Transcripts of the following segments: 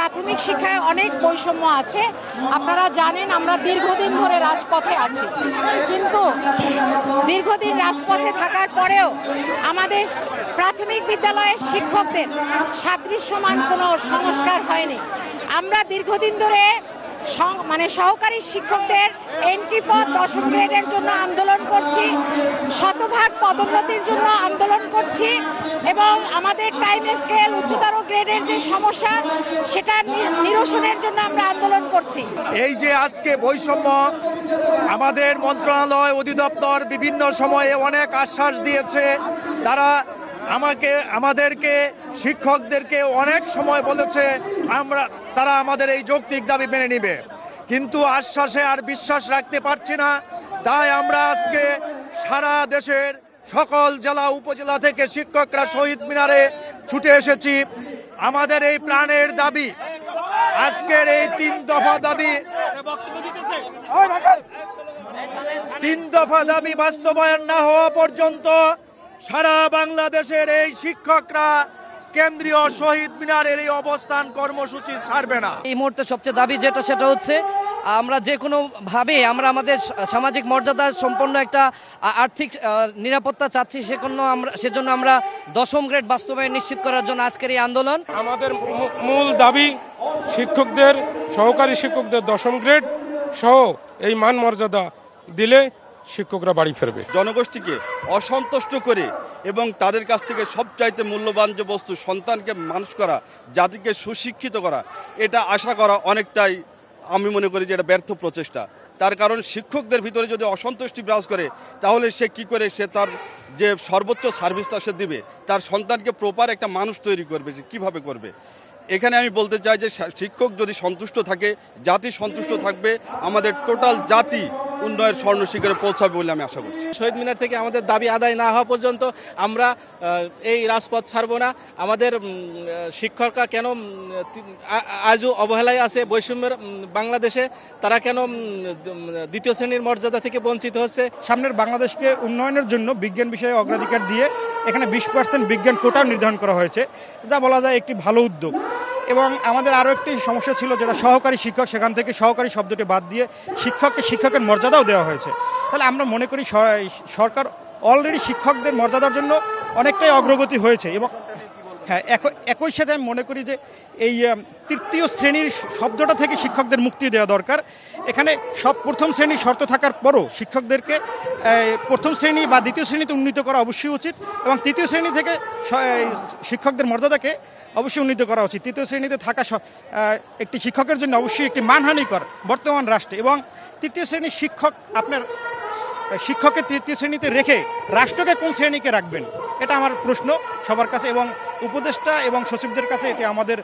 প্রাথমিক শিক্ষায় অনেক বৈষম্য আছে। আপনারা জানেন আমরা দীর্ঘদিন ধরে রাজপথে আছি, কিন্তু দীর্ঘদিন রাজপথে থাকার পরেও আমাদের প্রাথমিক বিদ্যালয়ের শিক্ষকদের সাদৃশ্যমান কোনো সংস্কার হয়নি। আমরা দীর্ঘদিন ধরে সহকারী শিক্ষকদের এন্ট্রি পদ 10ম গ্রেডের জন্য আন্দোলন করছি, শতভাগ পদোন্নতির জন্য আন্দোলন করছি এবং আমাদের টাইম স্কেল উচ্চতর গ্রেডের যে সমস্যা সেটা নিরসনের জন্য আমরা আন্দোলন করছি। এই যে আজকে বৈষম্য, আমাদের মন্ত্রণালয় অধিদপ্তর বিভিন্ন সময়ে অনেক আশ্বাস দিয়েছে। তারা আমাদেরকে শিক্ষকদেরকে অনেক সময় বলেছে তারা আমাদের এই যৌক্তিক দাবি মেনে নিবে, কিন্তু আশ্বাসে আর বিশ্বাস রাখতে পারছি না। তাই আমরা আজকে সারা দেশের সকল জেলা উপজেলা থেকে শিক্ষকরা শহীদ মিনারে ছুটে এসেছি। আমাদের এই প্রাণের দাবি, আজকের এই 3 দফা দাবি বাস্তবায়ন না হওয়া পর্যন্ত সারা বাংলাদেশের এই শিক্ষকরা কেন্দ্রীয় শহীদ মিনারের এই অবস্থান কর্মসূচি ছাড়বে না। এই মুহূর্তে সবচেয়ে দাবি সেটা হচ্ছে আমরা যে কোনো ভাবে আমরা আমাদের সামাজিক মর্যাদার সম্পন্ন একটা আর্থিক নিরাপত্তা চাচ্ছি। সেজন্য আমরা 10ম গ্রেড বাস্তবায়ন নিশ্চিত করার জন্য আজকের এই আন্দোলন। আমাদের মূল দাবি শিক্ষকদের, সহকারী শিক্ষকদের 10ম গ্রেড সহ এই মান মর্যাদা দিলে শিক্ষকরা বাড়ি ফিরবে। জনগোষ্ঠীকে অসন্তুষ্ট করে এবং তাদের কাছ থেকে সবচাইতে মূল্যবান যে বস্তু সন্তানকে মানুষ করা, জাতিকে সুশিক্ষিত করা, এটা আশা করা অনেকটাই আমি মনে করি যে এটা ব্যর্থ প্রচেষ্টা। তার কারণ শিক্ষকদের ভিতরে যদি অসন্তুষ্টি বিরাজ করে তাহলে সে কি করে সে তার যে সর্বোচ্চ সার্ভিসটা সে দিবে, তার সন্তানকে প্রপার একটা মানুষ তৈরি করবে, সে কীভাবে করবে। এখানে আমি বলতে চাই যে শিক্ষক যদি সন্তুষ্ট থাকে, জাতি সন্তুষ্ট থাকবে, আমাদের টোটাল জাতি উন্নয়নের স্বর্ণ শিখরে পৌঁছাবে বলে আমি আশা করছি। শহীদ মিনার থেকে আমাদের দাবি আদায় না হওয়া পর্যন্ত আমরা এই রাজপথ ছাড়ব না। আমাদের শিক্ষকরা কেন আজও অবহেলায় আছে বৈষম্যের বাংলাদেশে, তারা কেন 2য় শ্রেণীর মর্যাদা থেকে বঞ্চিত হচ্ছে। সামনের বাংলাদেশকে উন্নয়নের জন্য বিজ্ঞান বিষয়ে অগ্রাধিকার দিয়ে এখানে 20% বিজ্ঞান কোটা নির্ধারণ করা হয়েছে, যা বলা যায় একটি ভালো উদ্যোগ। এবং আমাদের আরও একটি সমস্যা ছিল যেটা সহকারী শিক্ষক, সেখান থেকে সহকারী শব্দটি বাদ দিয়ে শিক্ষকের মর্যাদাও দেওয়া হয়েছে। তাহলে আমরা মনে করি সরকার অলরেডি শিক্ষকদের মর্যাদার জন্য অনেকটাই অগ্রগতি হয়েছে। এবং হ্যাঁ, একই সাথে আমি মনে করি যে এই 3য় শ্রেণীর শব্দটা থেকে শিক্ষকদের মুক্তি দেওয়া দরকার। এখানে প্রথম শ্রেণীর শর্ত থাকার পরও শিক্ষকদেরকে প্রথম শ্রেণী বা 2য় শ্রেণীতে উন্নীত করা অবশ্যই উচিত এবং 3য় শ্রেণী থেকে শিক্ষকদের মর্যাদাকে অবশ্যই উন্নীত করা উচিত। 3য় শ্রেণীতে থাকা একটি শিক্ষকের জন্য অবশ্যই একটি মানহানিকর বর্তমান রাষ্ট্রে। এবং 3য় শ্রেণীর শিক্ষককে 3য় শ্রেণীতে রেখে রাষ্ট্রকে কোন শ্রেণীকে রাখবেন, এটা আমার প্রশ্ন সবার কাছে এবং উপদেষ্টা এবং সচিবদের কাছে। এটি আমাদের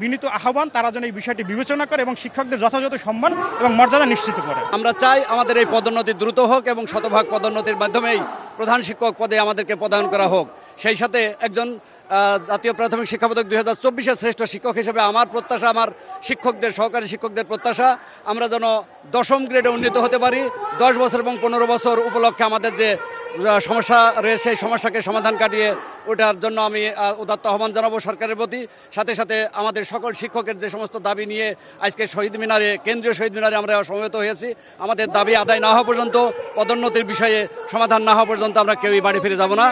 বিনীত আহ্বান, তারা যেন এই বিষয়টি বিবেচনা করে এবং শিক্ষকদের যথাযথ সম্মান এবং মর্যাদা নিশ্চিত করে। আমরা চাই আমাদের এই পদোন্নতি দ্রুত হোক এবং শতভাগ পদোন্নতির মাধ্যমেই প্রধান শিক্ষক পদে আমাদেরকে প্রদান করা হোক। সেই সাথে একজন জাতীয় প্রাথমিক শিক্ষা পদক 2024-এর শ্রেষ্ঠ শিক্ষক হিসেবে আমার প্রত্যাশা, আমার শিক্ষকদের, সহকারী শিক্ষকদের প্রত্যাশা আমরা যেন 10ম গ্রেডে উন্নীত হতে পারি। 10 বছর এবং 15 বছর উপলক্ষে আমাদের যে সমস্যা রয়েছে সেই সমস্যাকে সমাধান কাটিয়ে ওটার জন্য আমি উদাত্ত আহ্বান জানাবো সরকারের প্রতি। সাথে সাথে আমাদের সকল শিক্ষকের যে সমস্ত দাবি নিয়ে আজকে কেন্দ্রীয় শহীদ মিনারে আমরা সমবেত হয়েছি, আমাদের দাবি আদায় না হওয়া পর্যন্ত, পদোন্নতির বিষয়ে সমাধান না হওয়া পর্যন্ত আমরা কেউই বাড়ি ফিরে যাব না।